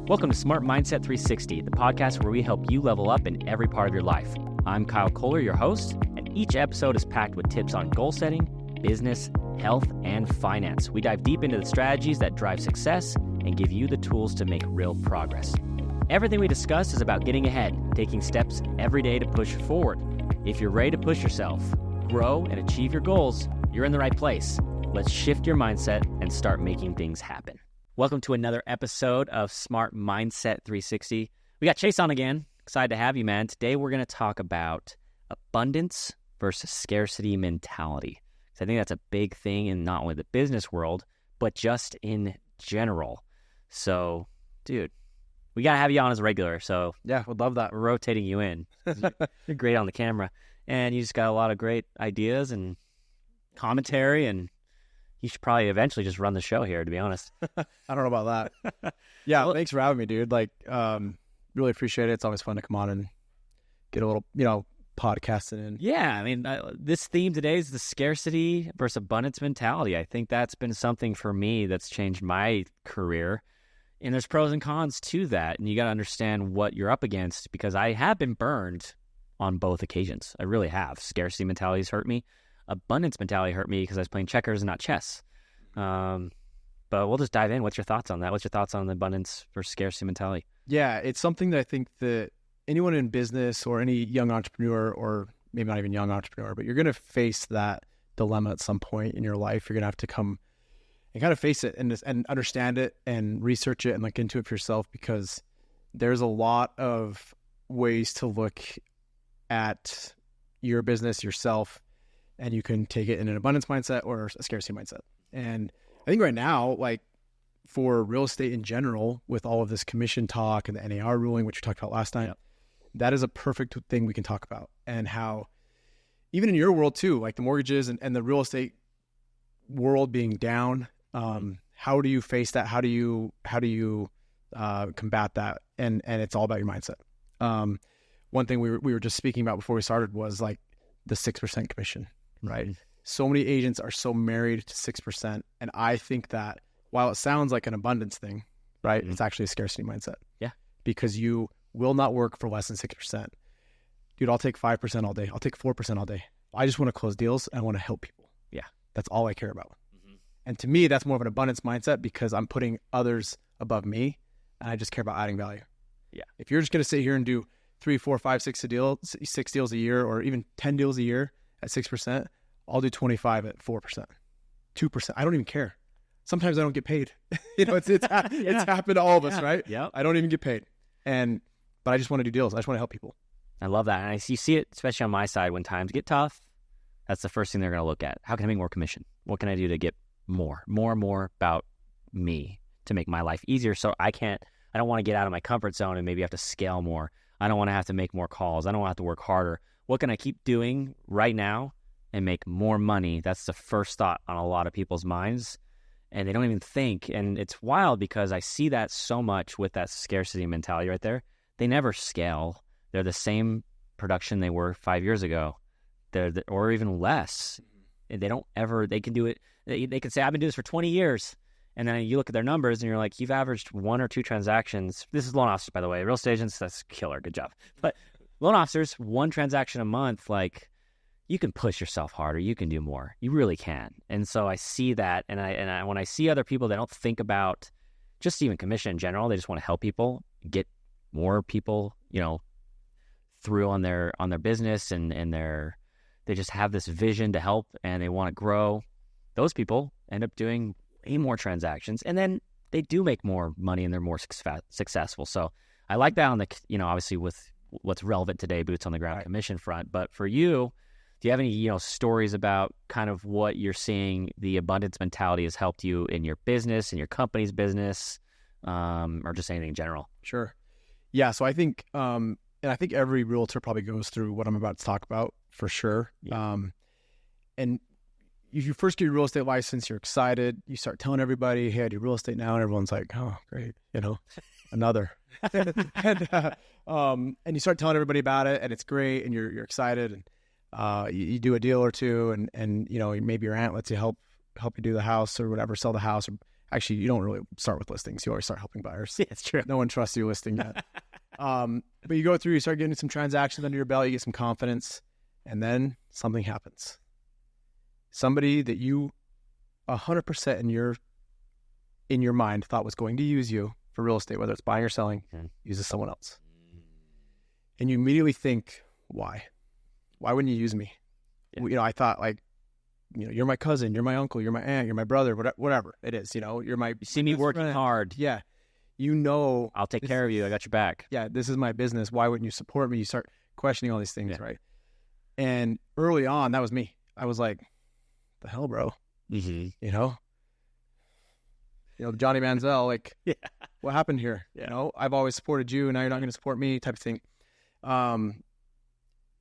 Welcome to Smart Mindset 360, the podcast where we help you level up in every part of your life. I'm Kyle Kohler, your host, and each episode is packed with tips on goal setting, business, health, and finance. We dive deep into the strategies that drive success and give you the tools to make real progress. Everything we discuss is about getting ahead, taking steps every day to push forward. If you're ready to push yourself, grow, and achieve your goals, you're in the right place. Let's shift your mindset and start making things happen. Welcome to another episode of Smart Mindset 360. We got Chase on again. Excited to have you, man. Today we're going to talk about abundance versus scarcity mentality. So I think that's a big thing in not only the business world, but just in general. So, dude, we got to have you on as a regular. So yeah, would love that. We're rotating you in. You're great on the camera. And you just got a lot of great ideas and commentary, and you should probably eventually just run the show here, to be honest. I don't know about that. Yeah, well, thanks for having me, dude. Really appreciate it. It's always fun to come on and get a little, podcasting in. Yeah, I mean, this theme today is the scarcity versus abundance mentality. I think that's been something for me that's changed my career. And there's pros and cons to that. And you got to understand what you're up against, because I have been burned on both occasions. I really have. Scarcity mentality has hurt me. Abundance mentality hurt me because I was playing checkers and not chess. But we'll just dive in. What's your thoughts on that? What's your thoughts on the abundance versus scarcity mentality? Yeah, it's something that I think that anyone in business or any young entrepreneur, or maybe not even young entrepreneur, but you're going to face that dilemma at some point in your life. You're going to have to come and kind of face it and understand it and research it and look into it for yourself, because there's a lot of ways to look at your business, yourself, and you can take it in an abundance mindset or a scarcity mindset. And I think right now, for real estate in general, with all of this commission talk and the NAR ruling, which we talked about last time, that is a perfect thing we can talk about. And how, even in your world too, like the mortgages and the real estate world being down, how do you face that? How do you combat that? And it's all about your mindset. One thing we were just speaking about before we started was like the 6% commission, right? Mm-hmm. So many agents are so married to 6%. And I think that while it sounds like an abundance thing, right? Mm-hmm. It's actually a scarcity mindset. Yeah. Because you will not work for less than 6%. Dude, I'll take 5% all day. I'll take 4% all day. I just want to close deals and I want to help people. Yeah. That's all I care about. Mm-hmm. And to me, that's more of an abundance mindset, because I'm putting others above me and I just care about adding value. Yeah. If you're just going to sit here and do 3, 4, 5, 6 deals a year, or even 10 deals a year at 6%, I'll do 25 at 4%, 2%. I don't even care. Sometimes I don't get paid. It's happened to all of us, right? Yeah. I don't even get paid. But I just want to do deals. I just want to help people. I love that. And you see it, especially on my side, when times get tough, that's the first thing they're going to look at. How can I make more commission? What can I do to get more about me to make my life easier? So I don't want to get out of my comfort zone and maybe have to scale more. I don't want to have to make more calls. I don't want to have to work harder. What can I keep doing right now and make more money? That's the first thought on a lot of people's minds, and they don't even think. And it's wild because I see that so much with that scarcity mentality right there. They never scale. They're the same production they were 5 years ago, or even less. And they can do it. They can say, I've been doing this for 20 years. And then you look at their numbers and you're like, you've averaged 1 or 2 transactions. This is loan officers, by the way. Real estate agents, that's killer. Good job. But loan officers, 1 transaction a month, you can push yourself harder. You can do more. You really can. And so I see that. And I when I see other people that don't think about just even commission in general, they just want to help people, get more people, through on their business, and they just have this vision to help and they want to grow. Those people end up doing way more transactions, and then they do make more money and they're more successful. So I like that on the, obviously with what's relevant today, boots on the ground commission front. But for you, do you have any, stories about kind of what you're seeing the abundance mentality has helped you in your business, in your company's business, or just anything in general? Sure. Yeah. So I think, and I think every realtor probably goes through what I'm about to talk about for sure. Yeah. And if you first get your real estate license, you're excited. You start telling everybody, hey, I do real estate now. And everyone's like, oh, great. Another. And you start telling everybody about it, and it's great. And you're excited. And you do a deal or two, and maybe your aunt lets you help you do the house or whatever, sell the house, Actually, you don't really start with listings. You always start helping buyers. Yeah, it's true. No one trusts your listing yet. But you go through, you start getting some transactions under your belt, you get some confidence, and then something happens. Somebody that you 100% in your mind thought was going to use you for real estate, whether it's buying or selling, uses someone else. And you immediately think, why? Why wouldn't you use me? Yeah. I thought like, you're my cousin, you're my uncle, you're my aunt, you're my brother, whatever it is, you're my... You see me working friend. hard. Yeah. I'll take care of you. I got your back. Yeah, this is my business. Why wouldn't you support me? You start questioning all these things, right? And early on, that was me. I was like, the hell, bro? Mm-hmm. Johnny Manziel, like, what happened here? Yeah. I've always supported you, and now you're not going to support me, type of thing.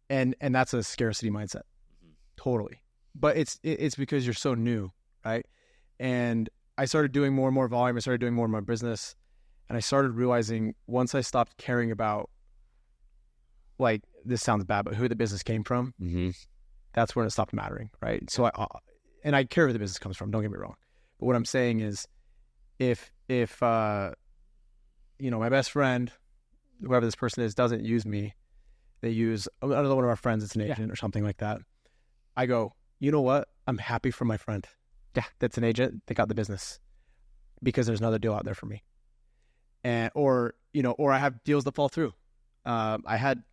And that's a scarcity mindset, totally. But it's because you're so new, right? And I started doing more and more volume. I started doing more of my business, and I started realizing once I stopped caring about, like, this sounds bad, but who the business came from, that's when it stopped mattering, right? So I care where the business comes from. Don't get me wrong, but what I'm saying is, if my best friend, whoever this person is, doesn't use me, they use another one of our friends. It's an agent or something like that. I go, you know what? I'm happy for my friend. Yeah, that's an agent. They got the business because there's another deal out there for me. Or I have deals that fall through. I had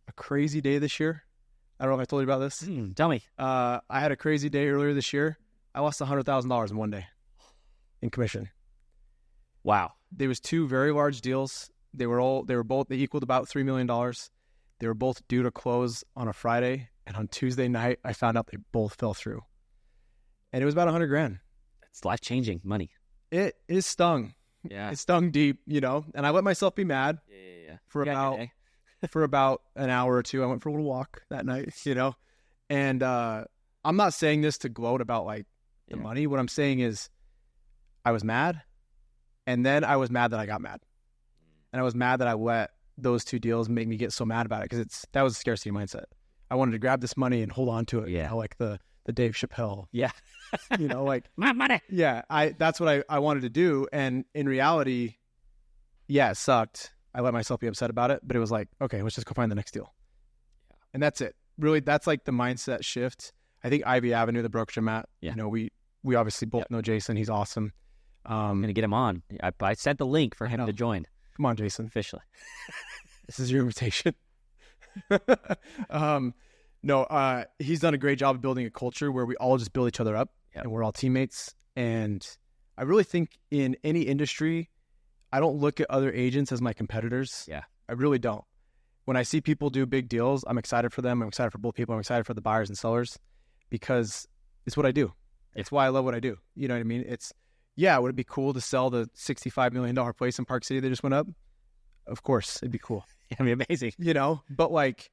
a crazy day this year. I don't know if I told you about this. Tell me. I had a crazy day earlier this year. I lost $100,000 in one day in commission. Wow. There was two very large deals. They equaled about $3 million. They were both due to close on a Friday. And on Tuesday night, I found out they both fell through. And it was about $100,000. It's life-changing money. It stung. Yeah. It stung deep, and I let myself be mad for about an hour or two. I went for a little walk that night, and I'm not saying this to gloat about like the money. What I'm saying is I was mad, and then I was mad that I got mad, and I was mad that I let those two deals make me get so mad about it, because that was a scarcity mindset. I wanted to grab this money and hold on to it. Yeah. Like the Dave Chappelle. Yeah. Like my money. Yeah. That's what I wanted to do. And in reality, it sucked. I let myself be upset about it, but it was like, okay, let's just go find the next deal. Yeah. And that's it. Really, that's like the mindset shift. I think Ivy Avenue, the brokerage I'm at, we obviously both know Jason. He's awesome. I'm going to get him on. I sent the link for him to join. Come on, Jason. Officially. This is your invitation. He's done a great job of building a culture where we all just build each other up and we're all teammates. And I really think in any industry, I don't look at other agents as my competitors. Yeah. I really don't. When I see people do big deals, I'm excited for them. I'm excited for both people. I'm excited for the buyers and sellers because it's what I do. It's why I love what I do. You know what I mean? Would it be cool to sell the $65 million place in Park City that just went up? Of course, it'd be cool. It'd be amazing. But like,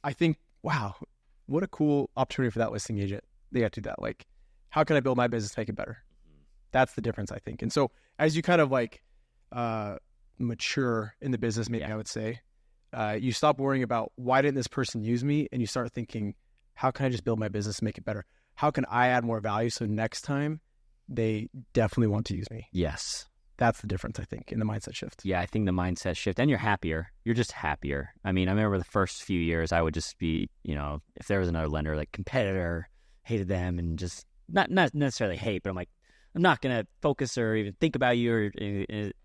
I think, wow, what a cool opportunity for that listing agent. They got to do that. Like, how can I build my business, make it better? That's the difference, I think. And so as you kind of like mature in the business, maybe I would say, you stop worrying about why didn't this person use me? And you start thinking, how can I just build my business and make it better? How can I add more value so next time they definitely want to use me? Yes. That's the difference, I think, in the mindset shift. Yeah, I think the mindset shift, and you're happier. You're just happier. I mean, I remember the first few years, I would just be, if there was another lender, like competitor, hated them, and just not necessarily hate, but I'm like, I'm not going to focus or even think about you, or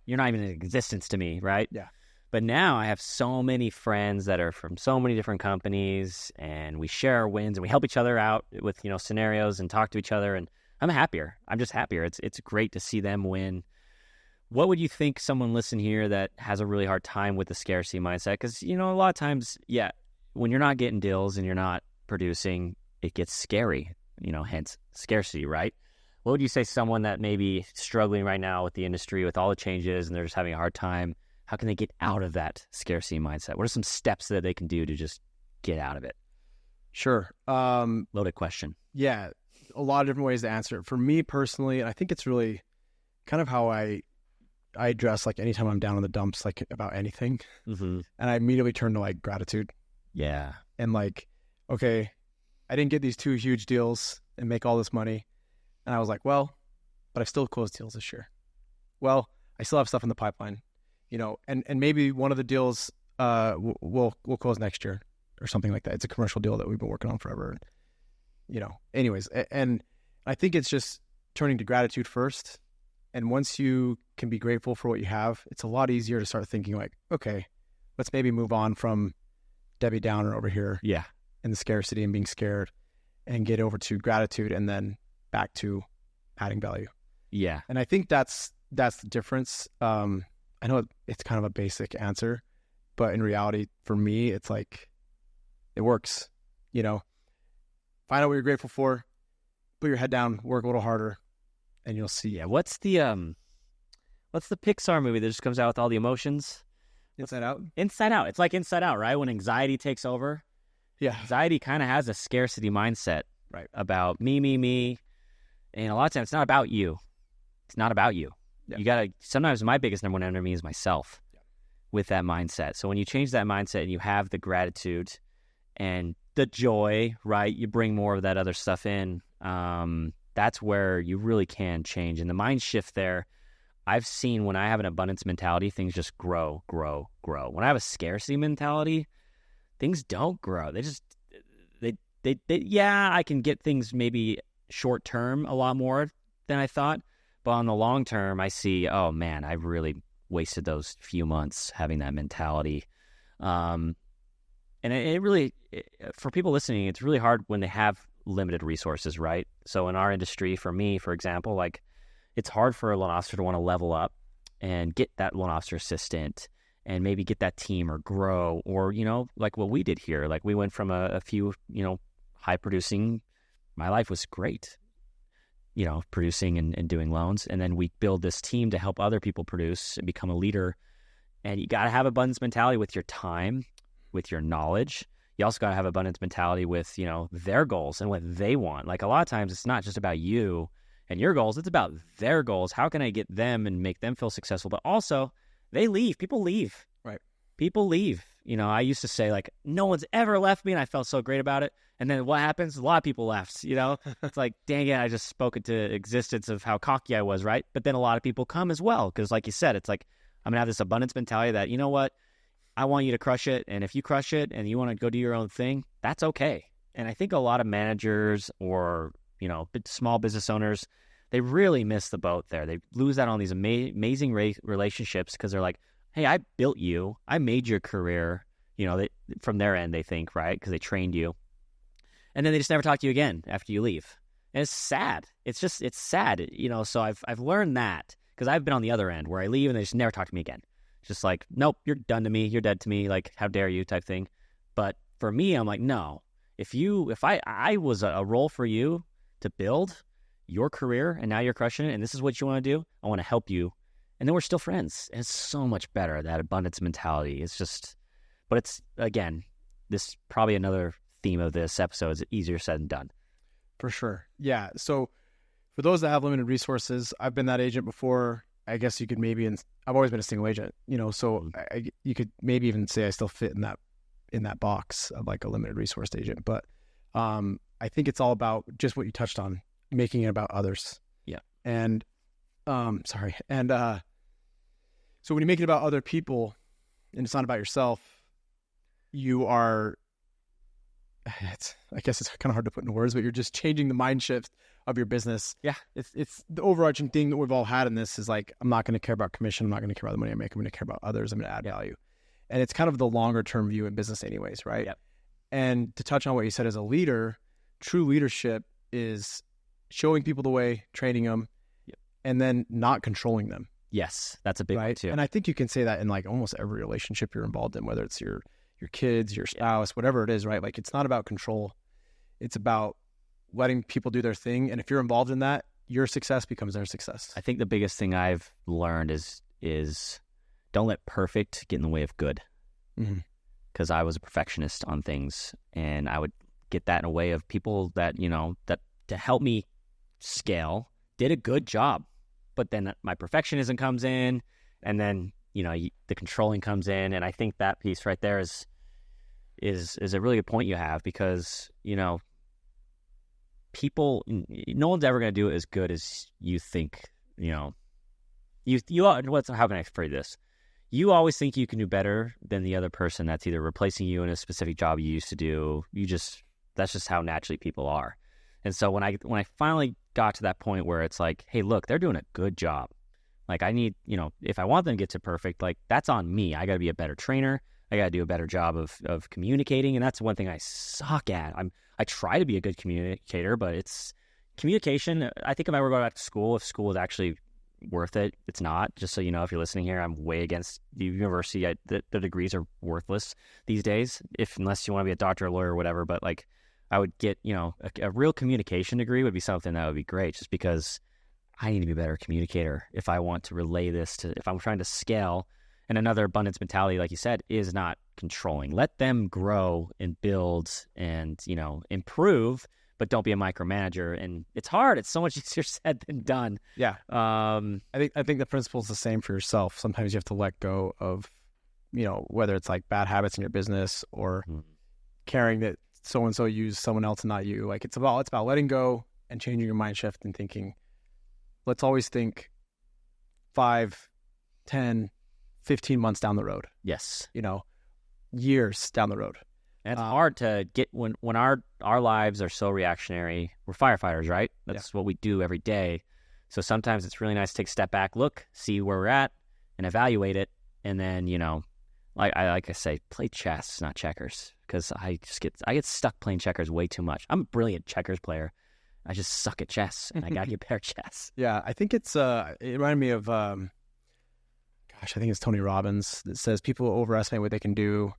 you're not even in existence to me, right? Yeah. But now I have so many friends that are from so many different companies, and we share our wins, and we help each other out with, scenarios and talk to each other, and I'm happier. I'm just happier. It's great to see them win. What would you think someone listen here that has a really hard time with the scarcity mindset? Because, a lot of times, when you're not getting deals and you're not producing, it gets scary, hence scarcity, right? What would you say to someone that may be struggling right now with the industry, with all the changes, and they're just having a hard time? How can they get out of that scarcity mindset? What are some steps that they can do to just get out of it? Sure. Loaded question. Yeah, a lot of different ways to answer it. For me personally, I think it's really kind of how I address, like, anytime I'm down in the dumps, like, about anything. Mm-hmm. And I immediately turn to, like, gratitude. Yeah. And, like, okay, I didn't get these two huge deals and make all this money. And I was like, well, but I still closed deals this year. Well, I still have stuff in the pipeline, and maybe one of the deals we'll close next year or something like that. It's a commercial deal that we've been working on forever. Anyways, and I think it's just turning to gratitude first. And once you can be grateful for what you have, it's a lot easier to start thinking like, okay, let's maybe move on from Debbie Downer over here. Yeah. And the scarcity and being scared, and get over to gratitude and then back to adding value. Yeah. And I think that's the difference. I know it's kind of a basic answer, but in reality, for me, it's like, it works. Find out what you're grateful for, put your head down, work a little harder, and you'll see. Yeah. What's the Pixar movie that just comes out with all the emotions? Inside Out? Inside Out. It's like Inside Out, right? When anxiety takes over. Yeah. Anxiety kind of has a scarcity mindset, right? About me. And a lot of times it's not about you. It's not about you. Yeah. Sometimes my biggest number one enemy is myself with that mindset. So when you change that mindset and you have the gratitude and the joy, right? You bring more of that other stuff in. That's where you really can change. And the mind shift there, I've seen when I have an abundance mentality, things just grow. When I have a scarcity mentality, things don't grow. I can get things maybe short term a lot more than I thought. But on the long term, I see, oh man, I really wasted those few months having that mentality. And it really, for people listening, it's really hard when they have limited resources, right? So in our industry, for me, for example, like it's hard for a loan officer to want to level up and get that loan officer assistant and maybe get that team or grow, or, like what we did here. Like we went from a few, high producing, my life was great, producing and doing loans. And then we build this team to help other people produce and become a leader. And you got to have abundance mentality with your time, with your knowledge. You also got to have abundance mentality with, their goals and what they want. Like a lot of times it's not just about you and your goals. It's about their goals. How can I get them and make them feel successful? But also they leave. People leave. Right. People leave. I used to say like, no one's ever left me. And I felt so great about it. And then what happens? A lot of people left, It's like, dang it, I just spoke into existence of how cocky I was, right? But then a lot of people come as well. Because like you said, it's like, I'm going to have this abundance mentality that, you know what? I want you to crush it. And if you crush it and you want to go do your own thing, that's okay. And I think a lot of managers or, small business owners, they really miss the boat there. They lose out on these amazing relationships because they're like, hey, I built you. I made your career. From their end, they think, right? Because they trained you. And then they just never talk to you again after you leave. And it's sad. It's sad, so I've learned that because I've been on the other end where I leave and they just never talk to me again. It's just like, nope, you're done to me. You're dead to me. Like, how dare you type thing. But for me, I'm like, no, if I was a role for you to build your career and now you're crushing it and this is what you want to do, I want to help you. And then we're still friends. And it's so much better, that abundance mentality. It's just, but it's, again, this probably another theme of this episode is easier said than done. For sure. Yeah. So for those that have limited resources, I've been that agent before. I guess you could maybe, I've always been a single agent, so you could maybe even say I still fit in that box of like a limited resource agent. But I think it's all about just what you touched on, making it about others. Yeah. And so when you make it about other people and it's not about yourself, you are, I guess it's kind of hard to put in words, but you're just changing the mind shift of your business. Yeah. It's the overarching thing that we've all had in this is like, I'm not going to care about commission. I'm not going to care about the money I make. I'm going to care about others. I'm going to add value. And it's kind of the longer term view in business anyways, right? Yep. And to touch on what you said as a leader, true leadership is showing people the way, training them, and then not controlling them. Yes. That's a big one too. And I think you can say that in like almost every relationship you're involved in, whether it's your kids, your spouse, whatever it is, right? Like it's not about control. It's about letting people do their thing. And if you're involved in that, your success becomes their success. I think the biggest thing I've learned is don't let perfect get in the way of good. Because I was a perfectionist on things and I would get that in a way of people that, that to help me scale did a good job. But then my perfectionism comes in and then, the controlling comes in. And I think that piece right there is a really good point you have because, people, no one's ever going to do it as good as you think. How can I phrase this? You always think you can do better than the other person that's either replacing you in a specific job you used to do. That's just how naturally people are. And so when I finally got to that point where it's like, hey, look, they're doing a good job. Like I need, if I want them to get to perfect, like that's on me. I got to be a better trainer. I got to do a better job of communicating. And that's one thing I suck at. I try to be a good communicator, but it's communication. I think if I were going back to school, if school is actually worth it, it's not. Just so you know, if you're listening here, I'm way against the university. The degrees are worthless these days, unless you want to be a doctor, or lawyer, or whatever. But like, I would get, a real communication degree would be something that would be great, just because I need to be a better communicator if I want to relay this if I'm trying to scale. And another abundance mentality, like you said, is not controlling. Let them grow and build and, improve, but don't be a micromanager. And it's hard. It's so much easier said than done. Yeah. I think the principle is the same for yourself. Sometimes you have to let go of, whether it's like bad habits in your business or caring that so-and-so used someone else and not you. Like it's about letting go and changing your mind shift and thinking, let's always think 5, 10, 15 months down the road. Yes. Years down the road. And it's hard to get when our lives are so reactionary. We're firefighters, right? That's what we do every day. So sometimes it's really nice to take a step back, look, see where we're at, and evaluate it. And then, like I say, play chess, not checkers, because I get stuck playing checkers way too much. I'm a brilliant checkers player. I just suck at chess, and I gotta get better at chess. Yeah, I think it reminded me of, I think it's Tony Robbins that says people overestimate what they can do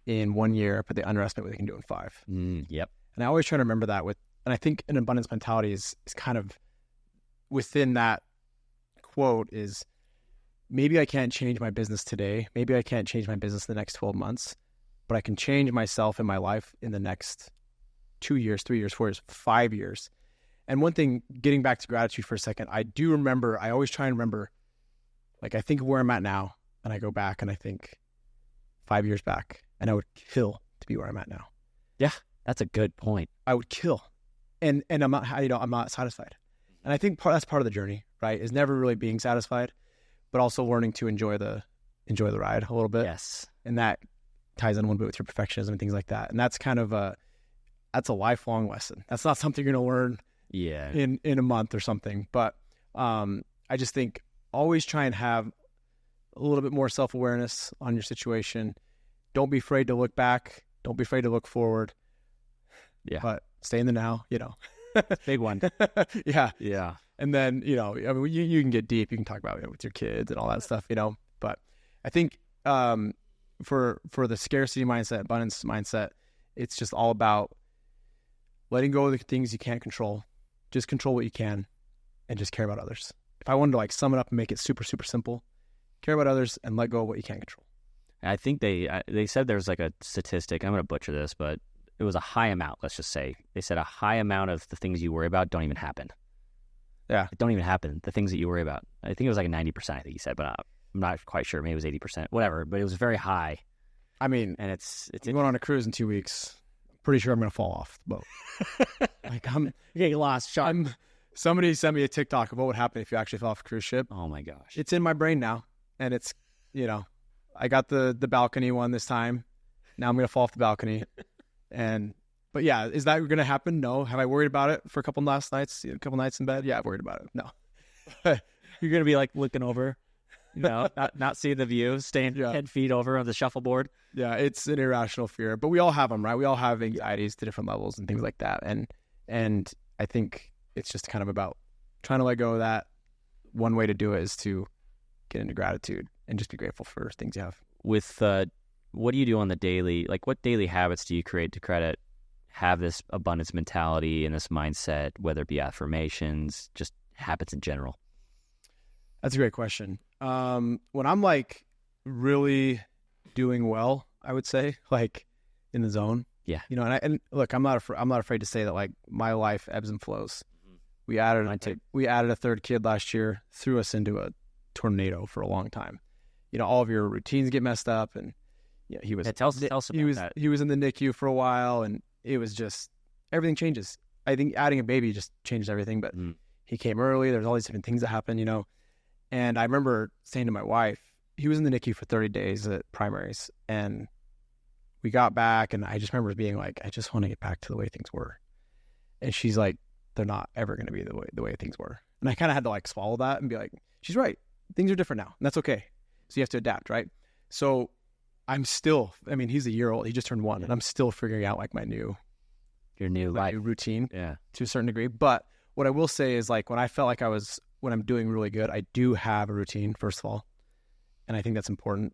in 1 year, but they underestimate what they can do in 5. Yep. And I always try to remember that and I think an abundance mentality is kind of within that quote is, maybe I can't change my business today. Maybe I can't change my business in the next 12 months, but I can change myself and my life in the next 2 years, 3 years, 4 years, 5 years. And one thing, getting back to gratitude for a second, I always try and remember, like I think of where I'm at now, and I go back and I think 5 years back, and I would kill to be where I'm at now. Yeah, that's a good point. I would kill, and I'm not, I'm not satisfied. And I think that's part of the journey, right? Is never really being satisfied, but also learning to enjoy the ride a little bit. Yes, and that ties in a little bit with your perfectionism and things like that. And that's kind of that's a lifelong lesson. That's not something you're going to learn in a month or something. But I just think always try and have a little bit more self-awareness on your situation. Don't be afraid to look back. Don't be afraid to look forward. Yeah. But stay in the now, Big one. Yeah. Yeah. And then, you can get deep. You can talk about it with your kids and all that stuff, But I think for the scarcity mindset, abundance mindset, it's just all about letting go of the things you can't control. Just control what you can and just care about others. If I wanted to sum it up and make it super, super simple, care about others and let go of what you can't control. I think they said there's like a statistic. I'm going to butcher this, but it was a high amount, let's just say. They said a high amount of the things you worry about don't even happen. Yeah. It don't even happen, the things that you worry about. I think it was like a 90%, I think he said, but I'm not quite sure. Maybe it was 80%, whatever, but it was very high. I mean, and it's going on a cruise in 2 weeks. Pretty sure I'm going to fall off the boat. You're getting lost. Somebody sent me a TikTok of what would happen if you actually fell off a cruise ship. Oh my gosh. It's in my brain now. And it's, I got the balcony one this time. Now I'm going to fall off the balcony. But yeah, is that going to happen? No. Have I worried about it for a couple nights in bed? Yeah, I've worried about it. No. You're going to be like looking over, not seeing the view, staying 10 feet over on the shuffleboard. Yeah, it's an irrational fear, but we all have them, right? We all have anxieties to different levels and things like that. And I think it's just kind of about trying to let go of that. One way to do it is to get into gratitude and just be grateful for things you have. With what do you do on the daily? Like, what daily habits do you create to have this abundance mentality and this mindset, whether it be affirmations, just habits in general? That's a great question. When I'm really doing well, I would say in the zone. Yeah. And look, I'm not afraid to say that my life ebbs and flows. We added a third kid last year, threw us into a tornado for a long time. All of your routines get messed up, and tell us about that. He was in the NICU for a while, and it was just everything changes. I think adding a baby just changed everything. But he came early. There's all these different things that happen, And I remember saying to my wife, he was in the NICU for 30 days at primaries, and we got back, and I just remember being like, I just want to get back to the way things were. And she's like, they're not ever going to be the way things were. And I kind of had to like swallow that and be like, she's right. Things are different now, and that's okay. So you have to adapt, right? So he's a year old. He just turned 1, and I'm still figuring out like my new routine to a certain degree. But what I will say is like when I felt like when I'm doing really good, I do have a routine, first of all. And I think that's important.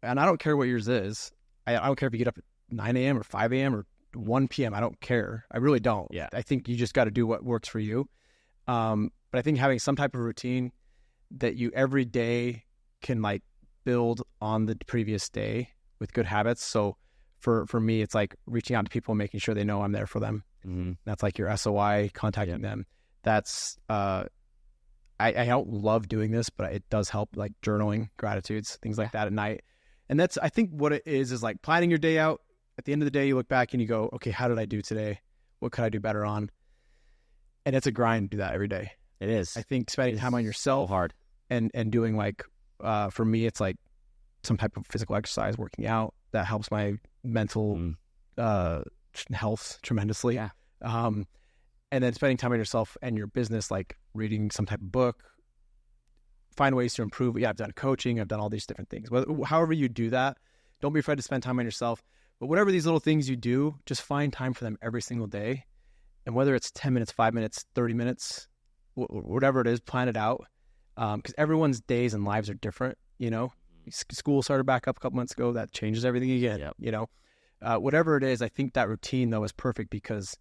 And I don't care what yours is. I don't care if you get up at 9 a.m. or 5 a.m. or 1 p.m. I don't care. I really don't. Yeah. I think you just got to do what works for you. But I think having some type of routine that you every day can like build on the previous day with good habits. So for me, it's like reaching out to people and making sure they know I'm there for them. Mm-hmm. That's like your SOI, contacting them. That's, I don't love doing this, but it does help, like journaling, gratitudes, things like that at night. And that's, I think what it is like planning your day out. At the end of the day, you look back and you go, okay, how did I do today? What could I do better on? And it's a grind to do that every day. It is. I think spending time on yourself so hard and doing like, for me, it's like some type of physical exercise, working out that helps my mental health tremendously. Yeah. And then spending time on yourself and your business, like reading some type of book, find ways to improve. Yeah, I've done coaching. I've done all these different things. However you do that, don't be afraid to spend time on yourself. But whatever these little things you do, just find time for them every single day. And whether it's 10 minutes, 5 minutes, 30 minutes, whatever it is, plan it out. Because everyone's days and lives are different, School started back up a couple months ago. That changes everything again, Whatever it is, I think that routine, though, is perfect because,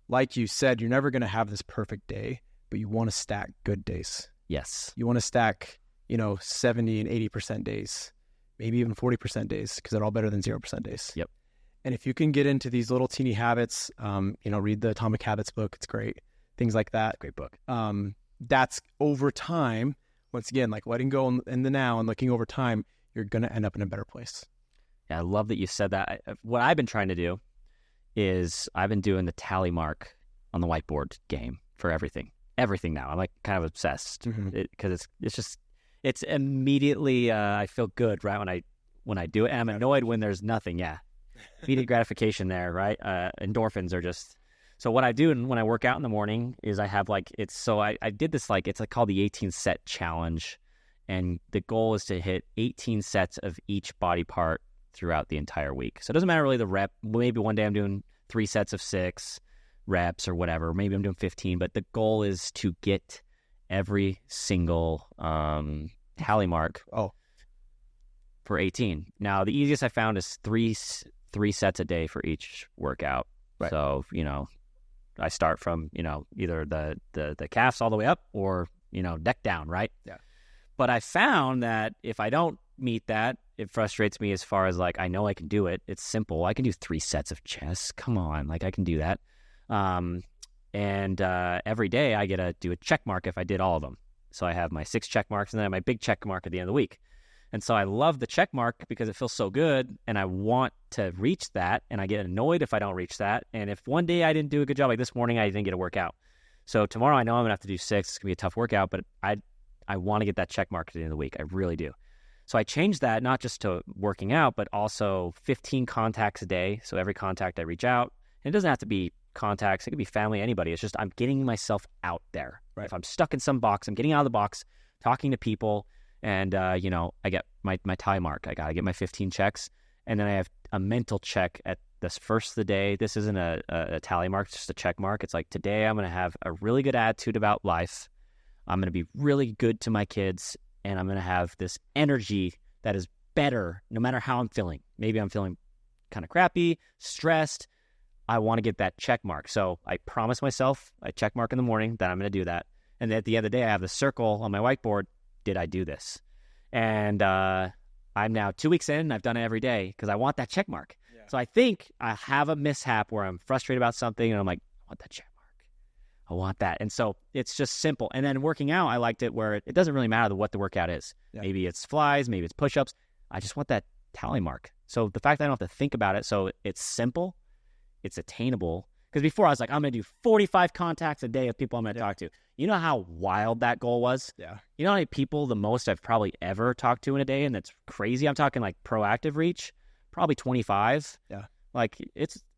like you said, you're never going to have this perfect day, but you want to stack good days. Yes. You want to stack, 70 and 80% days, maybe even 40% days, because they're all better than 0% days. Yep. And if you can get into these little teeny habits, read the Atomic Habits book. It's great. Things like that. Great book. That's over time. Once again, like letting go in the now and looking over time, you're going to end up in a better place. Yeah, I love that you said that. What I've been trying to do is I've been doing the tally mark on the whiteboard game for everything now. I'm like kind of obsessed because it's immediately I feel good right when I do it. And I'm annoyed when there's nothing. Yeah, immediate gratification there, right? Endorphins are just. So what I do when I work out in the morning is I have I did this it's called the 18 set challenge, and the goal is to hit 18 sets of each body part throughout the entire week. So it doesn't matter really the rep. Maybe one day I'm doing 3 sets of 6 reps or whatever. Maybe I'm doing 15, but the goal is to get every single tally mark for 18. Now the easiest I found is three sets a day for each workout. Right. So I start from either the calves all the way up or neck down, right? Yeah. But I found that if I don't meet that, it frustrates me as far as I know I can do it. It's simple. I can do 3 sets of chest. Come on, I can do that. And every day I get to do a check mark if I did all of them. So I have my 6 check marks and then I have my big check mark at the end of the week. And so I love the check mark because it feels so good and I want to reach that, and I get annoyed if I don't reach that. And if one day I didn't do a good job, like this morning I didn't get a workout. So tomorrow I know I'm going to have to do 6. It's going to be a tough workout, but I want to get that check mark at the end of the week. I really do. So I changed that not just to working out, but also 15 contacts a day. So every contact I reach out, and it doesn't have to be contacts. It could be family, anybody. It's just I'm getting myself out there. Right. If I'm stuck in some box, I'm getting out of the box, talking to people. And, I get my tally mark. I got to get my 15 checks. And then I have a mental check at this first of the day. This isn't a tally mark, it's just a check mark. It's like, today I'm going to have a really good attitude about life. I'm going to be really good to my kids. And I'm going to have this energy that is better no matter how I'm feeling. Maybe I'm feeling kind of crappy, stressed. I want to get that check mark. So I promise myself a check mark in the morning that I'm going to do that. And at the end of the day, I have the circle on my whiteboard. Did I do this? And I'm now 2 weeks in, and I've done it every day because I want that check mark. Yeah. So I think I have a mishap where I'm frustrated about something, and I'm like, I want that check mark. I want that. And so it's just simple. And then working out, I liked it where it doesn't really matter what the workout is. Yeah. Maybe it's flies, maybe it's push-ups. I just want that tally mark. So the fact that I don't have to think about it, so it's simple, it's attainable, Because before I was like, I'm going to do 45 contacts a day of people I'm going to talk to. You know how wild that goal was? Yeah. You know how many people the most I've probably ever talked to in a day? And that's crazy. I'm talking like proactive reach, probably 25. Yeah. Like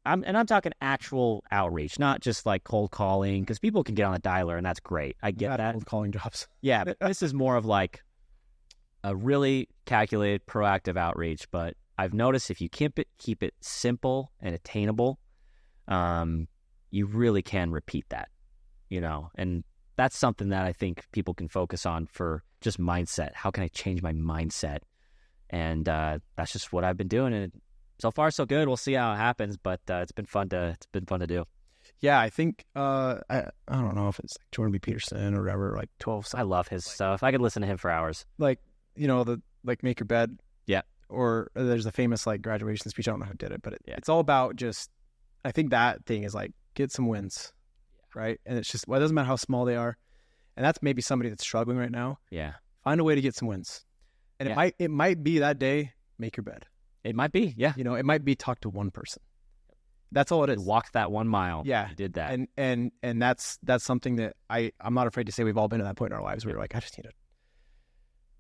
I'm talking actual outreach, not just like cold calling, because people can get on the dialer and that's great. I get that. Cold calling jobs. Yeah. But this is more of like a really calculated proactive outreach. But I've noticed if you keep it simple and attainable, you really can repeat that, and that's something that I think people can focus on for just mindset. How can I change my mindset? And that's just what I've been doing. And so far, so good. We'll see how it happens, but it's been fun to do. Yeah, I think I don't know if it's like Jordan B. Peterson or whatever, like 12. I love his stuff. I could listen to him for hours. Like, the make your bed. Yeah. Or there's a famous like graduation speech. I don't know who did it, but it's all about just, I think that thing is like, get some wins, right? And it's just, it doesn't matter how small they are. And that's maybe somebody that's struggling right now. Yeah. Find a way to get some wins. And it might be that day, make your bed. It might be, yeah. It might be talk to one person. That's all it is. Walk that 1 mile. Yeah. You did that. And that's something that I'm not afraid to say we've all been to that point in our lives where we're like, I just need a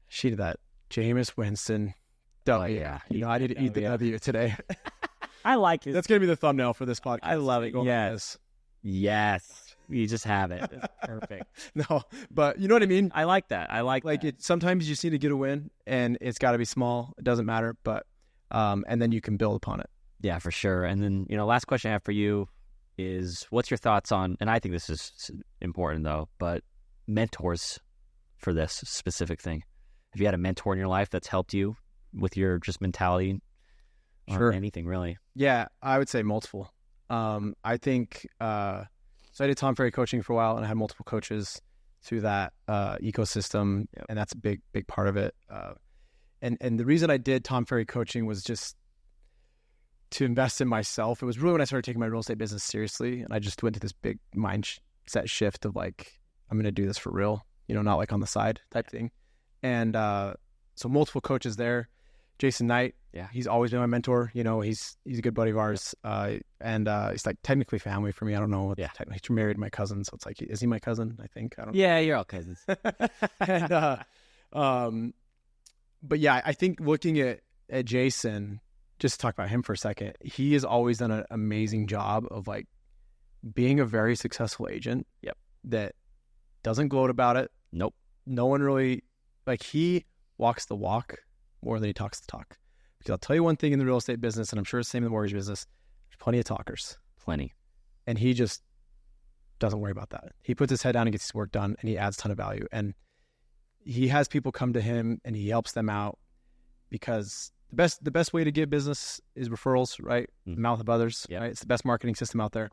sheet of that Jameis Winston W. Yeah. I need to eat the W today. I like it. That's going to be the thumbname for this podcast. I love it. Yes. Yes. You just have it. It's perfect. No, but you know what I mean? I like that. Sometimes you just need to get a win, and it's got to be small. It doesn't matter, but and then you can build upon it. Yeah, for sure. And then, last question I have for you is, what's your thoughts on, and I think this is important though, but mentors for this specific thing. Have you had a mentor in your life that's helped you with your just mentality? Or anything really? Yeah, I would say multiple. I think, so I did Tom Ferry coaching for a while, and I had multiple coaches through that ecosystem, and that's a big part of it. And the reason I did Tom Ferry coaching was just to invest in myself. It was really when I started taking my real estate business seriously, and I just went to this big mindset shift of like, I'm going to do this for real, not like on the side type thing. And so multiple coaches there. Jason Knight, he's always been my mentor. He's a good buddy of ours, and he's like technically family for me. I don't know. Technically, he's married to my cousin, so it's like, is he my cousin? I think. I don't. Yeah, you're all cousins. And but yeah, I think looking at Jason, just to talk about him for a second, he has always done an amazing job of like being a very successful agent. Yep. That doesn't gloat about it. Nope. No one really, like, he walks the walk more than he talks the talk. Because I'll tell you one thing in the real estate business, and I'm sure it's the same in the mortgage business, there's plenty of talkers. Plenty. And he just doesn't worry about that. He puts his head down and gets his work done, and he adds a ton of value. And he has people come to him, and he helps them out, because the best way to get business is referrals, right? The mouth of others, right? It's the best marketing system out there.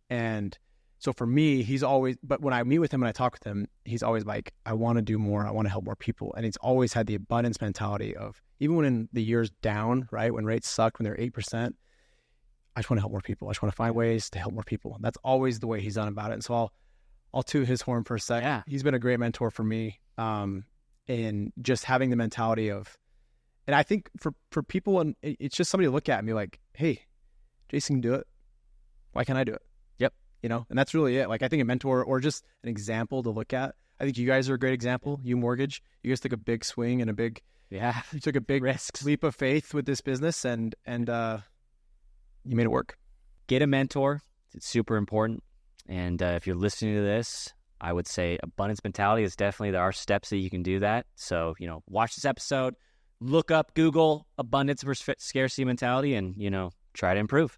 And so for me, but when I meet with him and I talk with him, he's always like, I want to do more. I want to help more people. And he's always had the abundance mentality of, even when in the years down, right? When rates sucked, when they're 8%, I just want to help more people. I just want to find ways to help more people. And that's always the way he's done about it. And so I'll toot his horn for a sec. Yeah. He's been a great mentor for me. In just having the mentality of, and I think for people, and it's just somebody to look at and be like, hey, Jason can do it. Why can't I do it? Yep. And that's really it. Like, I think a mentor or just an example to look at. I think you guys are a great example. You Mortgage, you guys took a big swing and you took a big leap of faith with this business, and you made it work. Get a mentor. It's super important. And if you're listening to this, I would say abundance mentality is definitely there are steps that you can do that. So, watch this episode, look up, Google abundance versus scarcity mentality, and, try to improve.